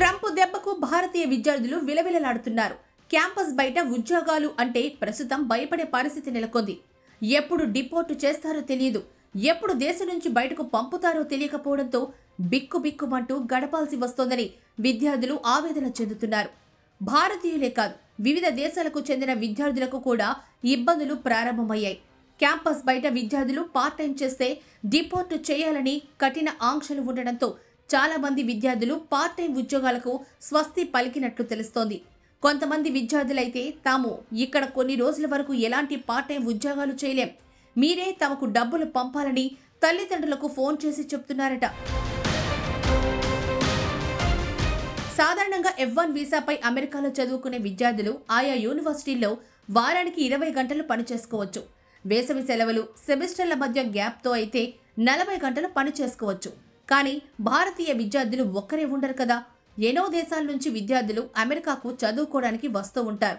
Trump దెబ్బకు భారతీయ విద్యార్థులు విలవిలలాడుతున్నారు. Campus బయట ఉద్యోగాలు అంటే ప్రస్తుతం భయపడే పరిస్థితి నెలకొంది. ఎప్పుడు డిపోర్టు చేస్తారో తెలియదు, ఎప్పుడు దేశం నుంచి బయటకు పంపుతారో తెలియకపోవడంతో బిక్కుబిక్కుమంటూ గడపాల్సి వస్తోందని విద్యార్థులు ఆవేదన చెందుతున్నారు. భారతీయులే కాదు, వివిధ దేశాలకు చెందిన విద్యార్థులకు కూడా ఇబ్బందులు ప్రారంభమయ్యాయి. క్యాంపస్ బయట విద్యార్థులు పార్ట్ టైం చేస్తే డిపోర్టు చేయాలని కఠిన ఆంక్షలు ఉండడంతో చాలా మంది విద్యార్థులు పార్ట్ టైం ఉద్యోగాలకు స్వస్తి పలికినట్లు తెలుస్తోంది. కొంతమంది విద్యార్థులైతే తాము ఇక్కడ కొన్ని రోజుల వరకు ఎలాంటి పార్ట్ టైం ఉద్యోగాలు చేయలేం, మీరే తమకు డబ్బులు పంపాలని తల్లిదండ్రులకు ఫోన్ చేసి చెప్తున్నారట. సాధారణంగా F1 వీసాపై అమెరికాలో చదువుకునే విద్యార్థులు ఆయా యూనివర్సిటీల్లో వారానికి 20 గంటలు పనిచేసుకోవచ్చు. వేసవి సెలవులు, సెమిస్టర్ల మధ్య గ్యాప్తో అయితే 40 గంటలు పనిచేసుకోవచ్చు. కానీ భారతీయ విద్యార్థులు ఒక్కరే ఉండరు కదా. ఎన్నో దేశాల నుంచి విద్యార్థులు అమెరికాకు చదువుకోవడానికి వస్తూ ఉంటారు.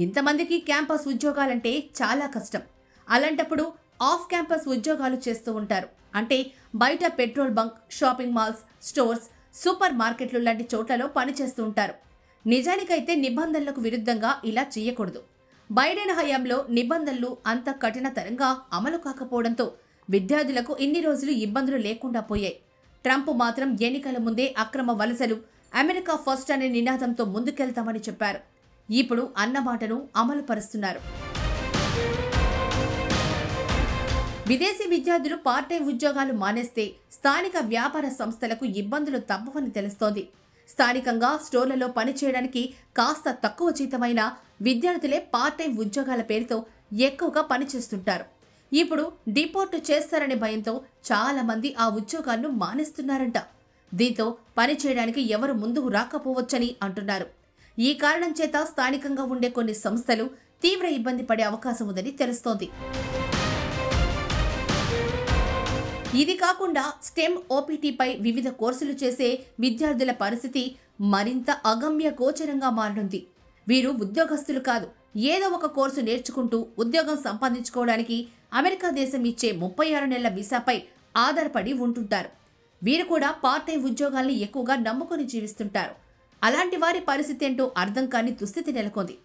ఇంతమందికి క్యాంపస్ ఉద్యోగాలంటే చాలా కష్టం. అలాంటప్పుడు ఆఫ్ క్యాంపస్ ఉద్యోగాలు చేస్తూ ఉంటారు. అంటే బయట petrol bunk, shopping malls, stores, super మార్కెట్లు లాంటి చోట్లలో పనిచేస్తూ ఉంటారు. నిజానికైతే నిబంధనలకు విరుద్ధంగా ఇలా చేయకూడదు. బైడెన్ హయాంలో నిబంధనలు అంత కఠినతరంగా అమలు కాకపోవడంతో విద్యార్థులకు ఇన్ని రోజులు ఇబ్బందులు లేకుండా పోయాయి. ట్రంప్ మాత్రం ఎన్నికల ముందే అక్రమ వలసలు, అమెరికా ఫస్ట్ అనే నినాదంతో ముందుకెళ్తామని చెప్పారు. ఇప్పుడు అన్నమాటను అమలు పరుస్తున్నారు. విదేశీ విద్యార్థులు పార్ట్ టైం ఉద్యోగాలు మానేస్తే స్థానిక వ్యాపార సంస్థలకు ఇబ్బందులు తప్పవని తెలుస్తోంది. స్థానికంగా స్టోర్లలో పనిచేయడానికి కాస్త తక్కువ జీతమైన విద్యార్థులే పార్ట్ టైం ఉద్యోగాల పేరుతో ఎక్కువగా పనిచేస్తుంటారు. ఇప్పుడు డిపోర్టు చేస్తారనే భయంతో చాలా మంది ఆ ఉద్యోగాలను మానేస్తున్నారంట. దీంతో పనిచేయడానికి ఎవరు ముందుకు రాకపోవచ్చని అంటున్నారు. ఈ కారణం చేత స్థానికంగా ఉండే కొన్ని సంస్థలు తీవ్ర ఇబ్బంది పడే అవకాశం ఉందని తెలుస్తోంది. ఇది కాకుండా స్టెమ్ ఓపీటీపై వివిధ కోర్సులు చేసే విద్యార్థుల పరిస్థితి మరింత అగమ్య గోచరంగా మారనుంది. వీరు ఉద్యోగస్తులు కాదు, ఏదో ఒక కోర్సు నేర్చుకుంటూ ఉద్యోగం సంపాదించుకోవడానికి అమెరికా దేశం ఇచ్చే 36 నెలల వీసాపై ఆధారపడి ఉంటుంటారు. వీరు కూడా పార్ట్ టైం ఉద్యోగాల్ని ఎక్కువగా నమ్ముకొని జీవిస్తుంటారు. అలాంటి వారి పరిస్థితి ఏంటో అర్థం కాని దుస్థితి నెలకొంది.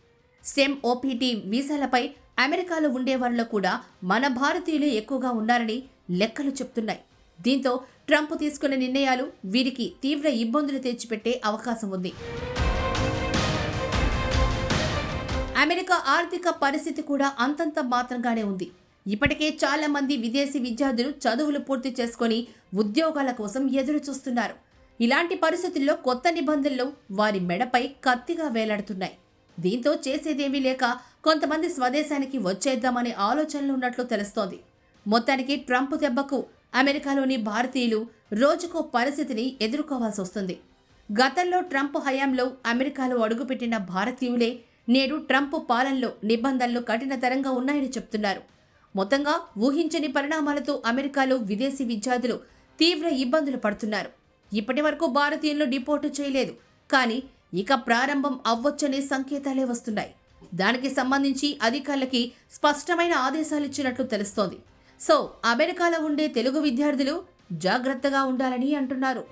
స్టెమ్ ఓపీటీ వీసాలపై అమెరికాలో ఉండేవారిలో కూడా మన భారతీయులు ఎక్కువగా ఉన్నారని లెక్కలు చెప్తున్నాయి. దీంతో ట్రంప్ తీసుకున్న నిర్ణయాలు వీరికి తీవ్ర ఇబ్బందులు తెచ్చిపెట్టే అవకాశం ఉంది. అమెరికా ఆర్థిక పరిస్థితి కూడా అంతంత మాత్రంగానే ఉంది. ఇప్పటికే చాలా మంది విదేశీ విద్యార్థులు చదువులు పూర్తి చేసుకుని ఉద్యోగాల కోసం ఎదురు చూస్తున్నారు. ఇలాంటి పరిస్థితుల్లో కొత్త నిబంధనలు వారి మెడపై కత్తిగా వేలాడుతున్నాయి. దీంతో చేసేదేమీ లేక కొంతమంది స్వదేశానికి వచ్చేద్దామనే ఆలోచనలు ఉన్నట్లు తెలుస్తోంది. మొత్తానికి ట్రంప్ దెబ్బకు అమెరికాలోని భారతీయులు రోజుకో పరిస్థితిని ఎదుర్కోవాల్సి వస్తుంది. గతంలో ట్రంప్ హయాంలో అమెరికాలో అడుగుపెట్టిన భారతీయులే నేడు ట్రంప్ పాలనలో నిబంధనలు కఠినతరంగా ఉన్నాయని చెప్తున్నారు. మొత్తంగా ఊహించని పరిణామాలతో అమెరికాలో విదేశీ విద్యార్థులు తీవ్ర ఇబ్బందులు పడుతున్నారు. ఇప్పటి వరకు భారతీయులను డిపోర్టు చేయలేదు, కానీ ఇక ప్రారంభం అవ్వొచ్చనే సంకేతాలే వస్తున్నాయి. దానికి సంబంధించి అధికారులకి స్పష్టమైన ఆదేశాలు ఇచ్చినట్లు తెలుస్తోంది. సో అమెరికాలో ఉండే తెలుగు విద్యార్థులు జాగ్రత్తగా ఉండాలని అంటున్నారు.